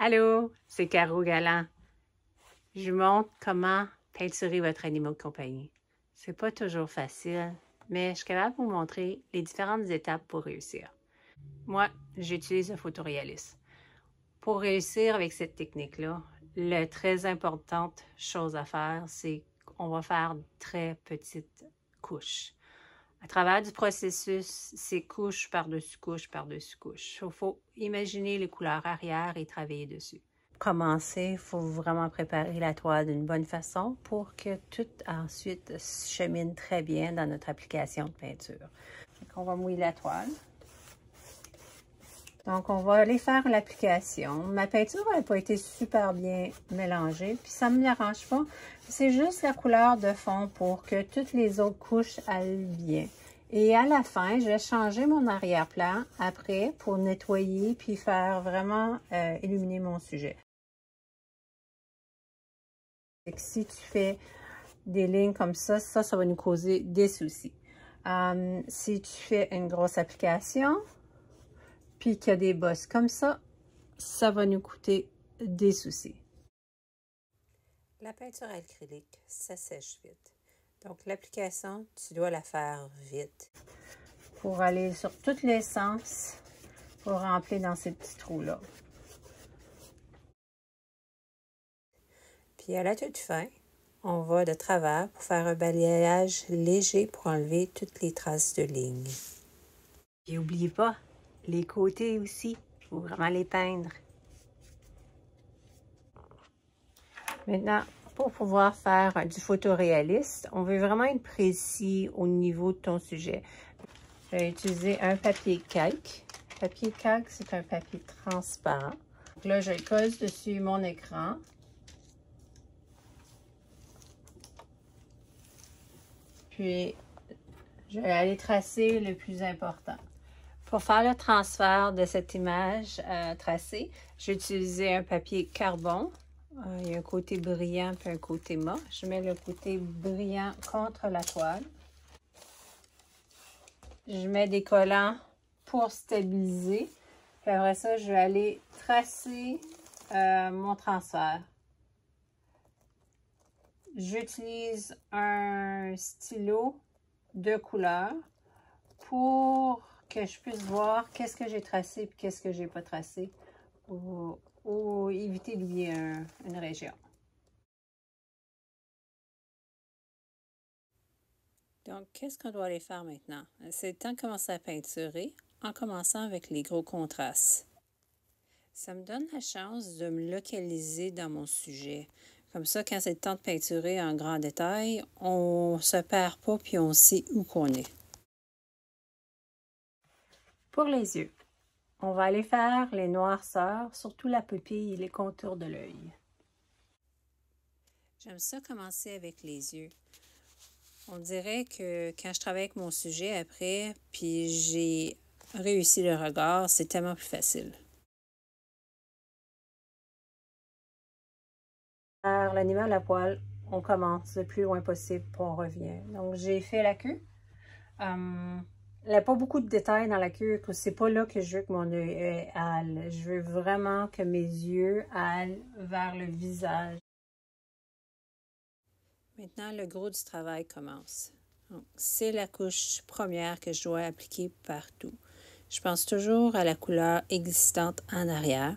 Allô, c'est Caro Galland. Je vous montre comment peinturer votre animal de compagnie. C'est pas toujours facile, mais je suis capable de vous montrer les différentes étapes pour réussir. Moi, j'utilise le photoréalisme. Pour réussir avec cette technique-là, la très importante chose à faire, c'est qu'on va faire de très petites couches. À travers du processus, c'est couche par-dessus couche par-dessus couche. Il faut imaginer les couleurs arrière et travailler dessus. Pour commencer, il faut vraiment préparer la toile d'une bonne façon pour que tout ensuite chemine très bien dans notre application de peinture. Donc, on va mouiller la toile. Donc, on va aller faire l'application. Ma peinture n'a pas été super bien mélangée, puis ça ne me dérange pas. C'est juste la couleur de fond pour que toutes les autres couches aillent bien. Et à la fin, je vais changer mon arrière-plan après pour nettoyer puis faire vraiment illuminer mon sujet. Et si tu fais des lignes comme ça va nous causer des soucis. Si tu fais une grosse application, puis qu'il y a des bosses comme ça va nous coûter des soucis. La peinture acrylique, ça sèche vite. Donc, l'application, tu dois la faire vite. Pour aller sur tous les sens, pour remplir dans ces petits trous-là. Puis, à la toute fin, on va de travers pour faire un balayage léger pour enlever toutes les traces de lignes. Et n'oubliez pas, les côtés aussi, il faut vraiment les peindre. Maintenant, pour pouvoir faire du photoréaliste, on veut vraiment être précis au niveau de ton sujet. Je vais utiliser un papier calque. Le papier calque, c'est un papier transparent. Donc là, je le colle dessus mon écran. Puis, je vais aller tracer le plus important. Pour faire le transfert de cette image tracée, j'ai utilisé un papier carbone. Il y a un côté brillant et un côté mat. Je mets le côté brillant contre la toile. Je mets des collants pour stabiliser. Puis après ça, je vais aller tracer mon transfert. J'utilise un stylo de couleur pour que je puisse voir qu'est-ce que j'ai tracé et qu'est-ce que j'ai pas tracé ou éviter d'oublier une région. Donc, qu'est-ce qu'on doit aller faire maintenant? C'est le temps de commencer à peinturer en commençant avec les gros contrastes. Ça me donne la chance de me localiser dans mon sujet. Comme ça, quand c'est le temps de peinturer en grand détail, on ne se perd pas puis on sait où qu'on est. Pour les yeux, on va aller faire les noirceurs, surtout la pupille et les contours de l'œil. J'aime ça commencer avec les yeux. On dirait que quand je travaille avec mon sujet après, puis j'ai réussi le regard, c'est tellement plus facile. Faire l'animal à poil, on commence le plus loin possible, puis on revient. Donc, j'ai fait la queue. Il n'y a pas beaucoup de détails dans la queue, c'est pas là que je veux que mon œil aille. Je veux vraiment que mes yeux aillent vers le visage. Maintenant, le gros du travail commence. C'est la couche première que je dois appliquer partout. Je pense toujours à la couleur existante en arrière.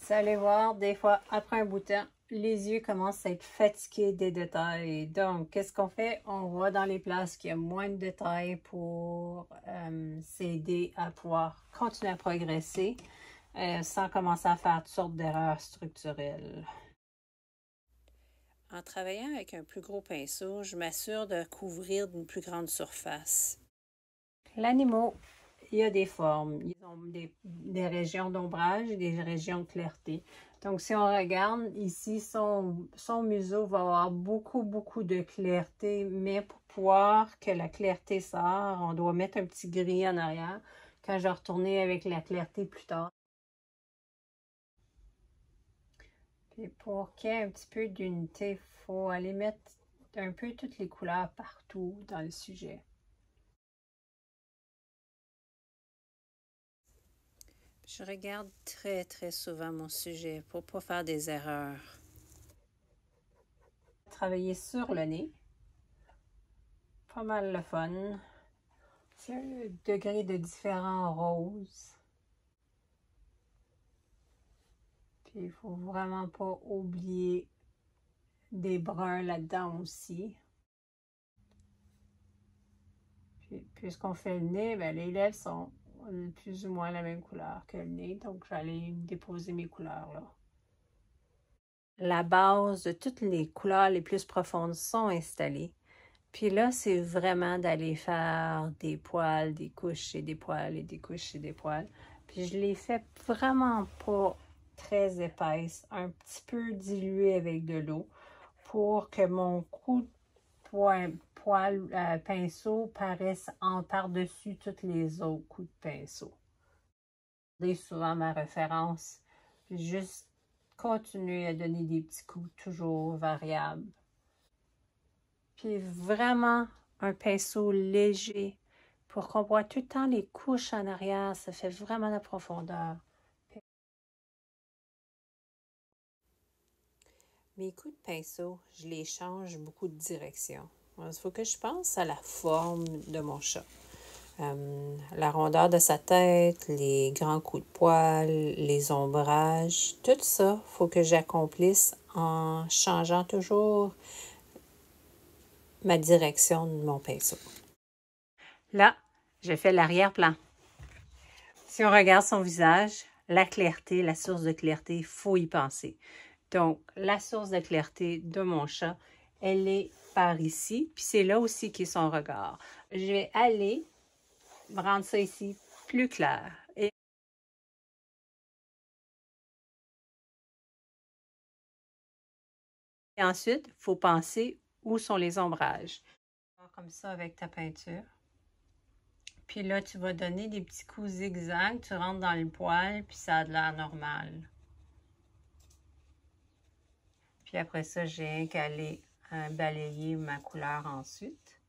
Vous allez voir, des fois, après un bout de temps, les yeux commencent à être fatigués des détails. Donc, qu'est-ce qu'on fait? On va dans les places qui ont moins de détails pour s'aider à pouvoir continuer à progresser sans commencer à faire toutes sortes d'erreurs structurelles. En travaillant avec un plus gros pinceau, je m'assure de couvrir une plus grande surface. L'animal, il y a des formes. Ils ont des régions d'ombrage et des régions de clarté. Donc, si on regarde ici, son museau va avoir beaucoup de clarté, mais pour pouvoir que la clarté sorte, on doit mettre un petit gris en arrière quand je vais retourner avec la clarté plus tard. Puis pour qu'il y ait un petit peu d'unité, il faut aller mettre un peu toutes les couleurs partout dans le sujet. Je regarde très, très souvent mon sujet pour ne pas faire des erreurs. Travailler sur le nez. Pas mal le fun. C'est un degré de différents roses. Puis il ne faut vraiment pas oublier des bruns là-dedans aussi. Puis puisqu'on fait le nez, ben, les lèvres sont plus ou moins la même couleur que le nez. Donc j'allais déposer mes couleurs là. La base de toutes les couleurs les plus profondes sont installées. Puis là, c'est vraiment d'aller faire des poils, des couches et des poils et des couches et des poils. Puis je les fais vraiment pas très épaisses, un petit peu diluées avec de l'eau pour que mon coup de pinceau paraisse en par-dessus tous les autres coups de pinceau. C'est souvent ma référence. Puis juste continuer à donner des petits coups toujours variables. Puis vraiment un pinceau léger pour qu'on voit tout le temps les couches en arrière. Ça fait vraiment la profondeur. Mes coups de pinceau, je les change beaucoup de direction. Il faut que je pense à la forme de mon chat. La rondeur de sa tête, les grands coups de poil, les ombrages, tout ça, il faut que j'accomplisse en changeant toujours ma direction de mon pinceau. Là, je fais l'arrière-plan. Si on regarde son visage, la clarté, la source de clarté, il faut y penser. Donc, la source de clarté de mon chat, elle est par ici, puis c'est là aussi qu'est son regard. Je vais aller rendre ça ici plus clair. Et ensuite, il faut penser où sont les ombrages. Comme ça avec ta peinture. Puis là, tu vas donner des petits coups zigzag, tu rentres dans le poil, puis ça a de l'air normal. Puis après ça, j'ai qu'à aller balayer ma couleur ensuite.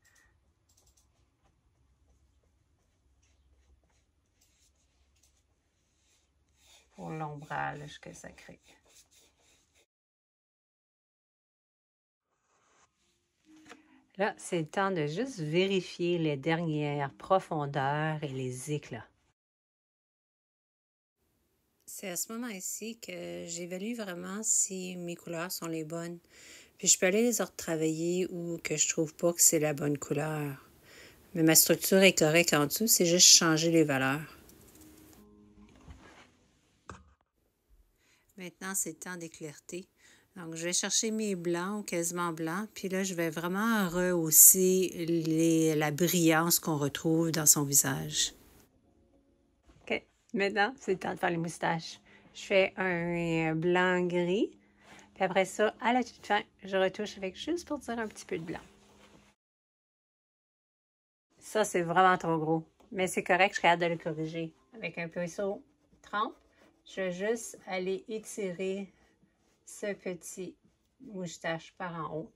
Pour l'ombrage que ça crée. Là, c'est le temps de juste vérifier les dernières profondeurs et les éclats. C'est à ce moment-ci que j'évalue vraiment si mes couleurs sont les bonnes. Puis je peux aller les retravailler ou que je trouve pas que c'est la bonne couleur. Mais ma structure est correcte en dessous, c'est juste changer les valeurs. Maintenant, c'est le temps d'éclairter. Donc, je vais chercher mes blancs ou quasiment blancs. Puis là, je vais vraiment rehausser la brillance qu'on retrouve dans son visage. OK. Maintenant, c'est le temps de faire les moustaches. Je fais un blanc-gris. Puis après ça, à la toute fin, je retouche avec juste pour dire un petit peu de blanc. Ça, c'est vraiment trop gros. Mais c'est correct, je serai hâte de le corriger. Avec un pinceau trempe, je vais juste aller étirer ce petit moustache par en haut.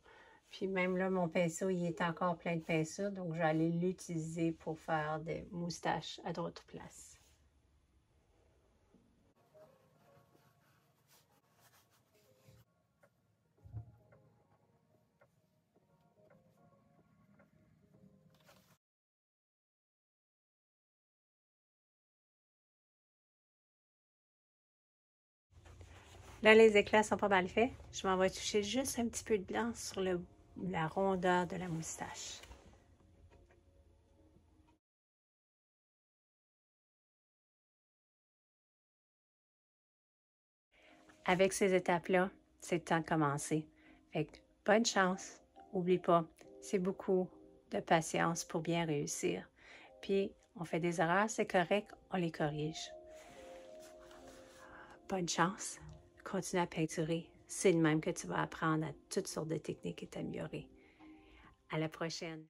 Puis même là, mon pinceau, il est encore plein de pinceaux, donc je vais aller l'utiliser pour faire des moustaches à d'autres places. Là, les éclats sont pas mal faits. Je m'en vais toucher juste un petit peu de blanc sur la rondeur de la moustache. Avec ces étapes-là, c'est le temps de commencer. Fait que bonne chance. N'oublie pas, c'est beaucoup de patience pour bien réussir. Puis, on fait des erreurs, c'est correct, on les corrige. Bonne chance. Continue à peinturer. C'est le même que tu vas apprendre à toutes sortes de techniques et t'améliorer. À la prochaine.